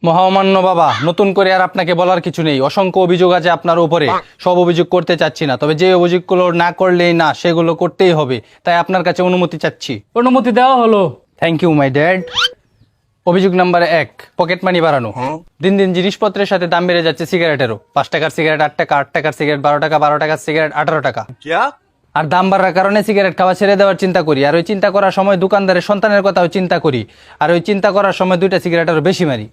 মহামান্য বাবা, নতুন করে আর আপনাকে বলার কিছু নেই। অসংখ্য অভিযোগ আছে আপনার উপরে, সব অভিযোগ করতে চাচ্ছি না, তবে যে অভিযোগগুলো না করলেই না সেগুলো করতেই হবে, তাই আপনার কাছে অনুমতি চাচ্ছি। অনুমতি দেওয়া হলো। Thank you my dad. অভিযোগ নাম্বার 1, পকেট মানি বাড়ানো। দিন দিন জিনিসপত্রের সাথে দাম বেড়ে যাচ্ছে সিগারেটেরও। 5 টাকার সিগারেট 8 টাকা, 8 টাকার সিগারেট 12 টাকা, 12 টাকার সিগারেট 18 টাকা। আর দাম বাড়ার কারণে সিগারেট খাওয়া ছেড়ে দেওয়ার চিন্তা করি, আর ওই চিন্তা করার সময় দোকানদারের সন্তানের কথাও চিন্তা করি, আর ওই চিন্তা করার সময় 2টা সিগারেট আরো বেশি মারি।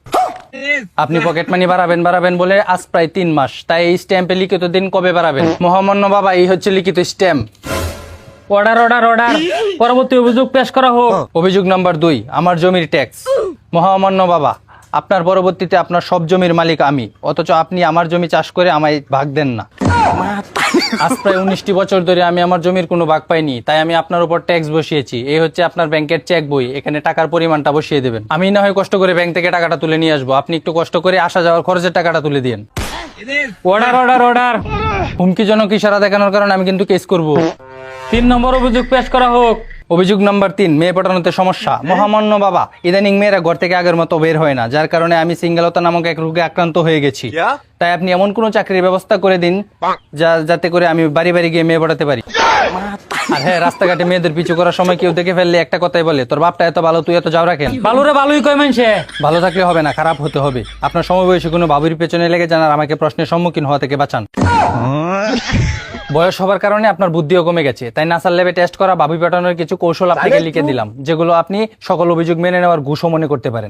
আপনি পকেট মানি বাড়াবেন বলে আজ প্রায় 3 মাস, তাই এই স্ট্যাম্পে লিখিত দিন কবে বাড়াবেন? মহামান্য বাবা, এই হচ্ছে লিখিত স্ট্যাম্প। অর্ডার অর্ডার অর্ডার, পরবর্তী অভিযোগ পেশ করা হোক। অভিযোগ নাম্বার 2, আমার জমির ট্যাক্স। মহামান্য বাবা, আপনার পরবর্তীতে আপনার সব জমির মালিক আমি, অথচ আপনি আমার জমি চাষ করে আমায় ভাগ দেন না। আজ প্রায় 19টি বছর ধরে আমি আমার জমির কোনো ভাগ পাইনি, তাই আমি আপনার উপর ট্যাক্স বসিয়েছি। এই হচ্ছে আপনার ব্যাংকের চেক বই, এখানে টাকার পরিমাণটা বসিয়ে দেবেন। আমি না হয় কষ্ট করে ব্যাংক থেকে টাকাটা তুলে নিয়ে আসবো, আপনি একটু কষ্ট করে আসা যাওয়ার খরচের টাকাটা তুলে দিন। অর্ডার অর্ডার অর্ডার, হুমকিজনক ইশারা দেখানোর কারণে আমি কিন্তু কেস করব। 3 নম্বর অভিযোগ পেশ করা হোক। অভিযোগ নাম্বার 3, মেয়ে পটানোতে সমস্যা। মহামান্য বাবা, ইদানিং মেয়েরা ঘর থেকে আগের মতো বের হয় না, যার কারণে আমি সিঙ্গেলতা নামক এক রোগে আক্রান্ত হয়ে গেছি। তাই আপনি এমন কোনো চাকরির ব্যবস্থা করে দিন যাতে করে আমি বাড়ি বাড়ি গিয়ে মেয়ে পটাতে পারি। আর হ্যাঁ, রাস্তাঘাটে মেয়েদের পিছু করার সময় কেউ দেখে ফেললে একটা কথাই বলে, তোর বাপটা এত ভালো, তুই এত যাও রাখেন। ভালোরে ভালোই কয় মানছে। ভালো থাকলে হবে না, খারাপ হতে হবে। আপনার সমবয়সী কোনো বাবুর পেছনে লেগে যান আর আমাকে প্রশ্নের সম্মুখীন হওয়া থেকে বাঁচান। বয়স হবার কারণে আপনার বুদ্ধিও কমে গেছে, তাই নাসার ল্যাবে টেস্ট করা ভাবি পাঠানোর কিছু কৌশল আপনাকে লিখে দিলাম, যেগুলো আপনি সকল অভিযোগ মেনে নেওয়ার ঘুষও মনে করতে পারেন।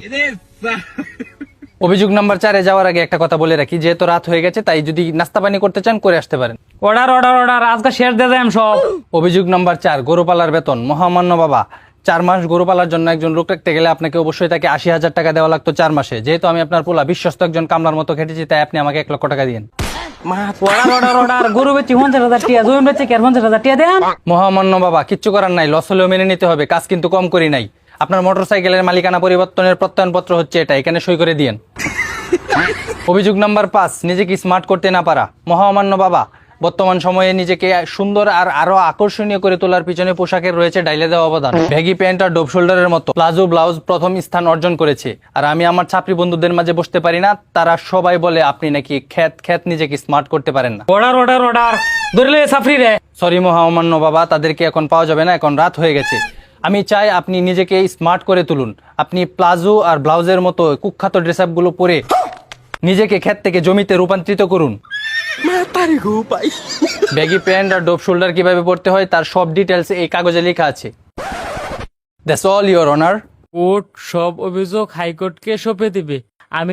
অভিযোগ নাম্বার 4 যাওয়ার আগে একটা কথা বলে রাখি, যেহেতু রাত হয়ে গেছে, তাই যদি নাস্তা পানি করতে চান করে আসতে পারেন। অর্ডার অর্ডার অর্ডার, আজকে শেষ দিয়ে যাই সব। অভিযোগ নাম্বার 4, গরুপালার বেতন। মহামান্য বাবা, 4 মাস গরু পালার জন্য একজন লোক রাখতে গেলে আপনাকে অবশ্যই তাকে 80,000 টাকা দেওয়া লাগতো 4 মাসে। যেহেতু আমি আপনার পোলা বিশ্বস্ত একজন কামলার মতো খেটেছি, তাই আপনি আমাকে 1 লক্ষ টাকা দিন। অর্ডার অর্ডার অর্ডার, গরু বেচি 50,000 টাকা, জমি বেচি 50,000 টাকা দেন। মহামান্য বাবা, কিচ্ছু করার নাই, লস হলেও মেনে নিতে হবে, কাজ কিন্তু কম করি নাই। আপনার মোটরসাইকেলের মালিকানা পরিবর্তনের প্রত্যয়নপত্র হচ্ছে এটা, এখানে সই করে দিন। অভিযোগ নাম্বার 5, নিজেকে স্মার্ট করতে না পারা। মহামান্য বাবা, বর্তমান সময়ে নিজেকে সুন্দর আর আরো আকর্ষণীয় করে তোলার পিছনে পোশাকের রয়েছে ডাইলে দেওয়া অবদান। ব্যাগি প্যান্ট আর ডোপ শোল্ডারের মতো প্লাজো ব্লাউজ প্রথম স্থান অর্জন করেছে, আর আমি আমার ছাত্রী বন্ধুদের মাঝে বসতে পারি না, তারা সবাই বলে আপনি নাকি খ্যাত নিজেকে স্মার্ট করতে পারেন না। অর্ডার অর্ডার অর্ডার, ধরলে সাফরি রে। সরি মহামান্য বাবা, তাদেরকে এখন পাওয়া যাবে না, এখন রাত হয়ে গেছে। আমি চাই আপনি নিজেকে স্মার্ট করে তুলুন। আপনি প্লাজো আর ব্লাউজের মতো কুখ্যাত ড্রেস আপগুলো পরে নিজেকে ক্ষেত থেকে জমিতে রূপান্তরিত করুন। ব্যাগি প্যান্ট আর ডোপ শোল্ডার কিভাবে পড়তে হয় তার সব ডিটেলস এই কাগজে লেখা আছে। That's all your honour. Court সব অভিযোগ হাইকোর্টকে সঁপে দিবে।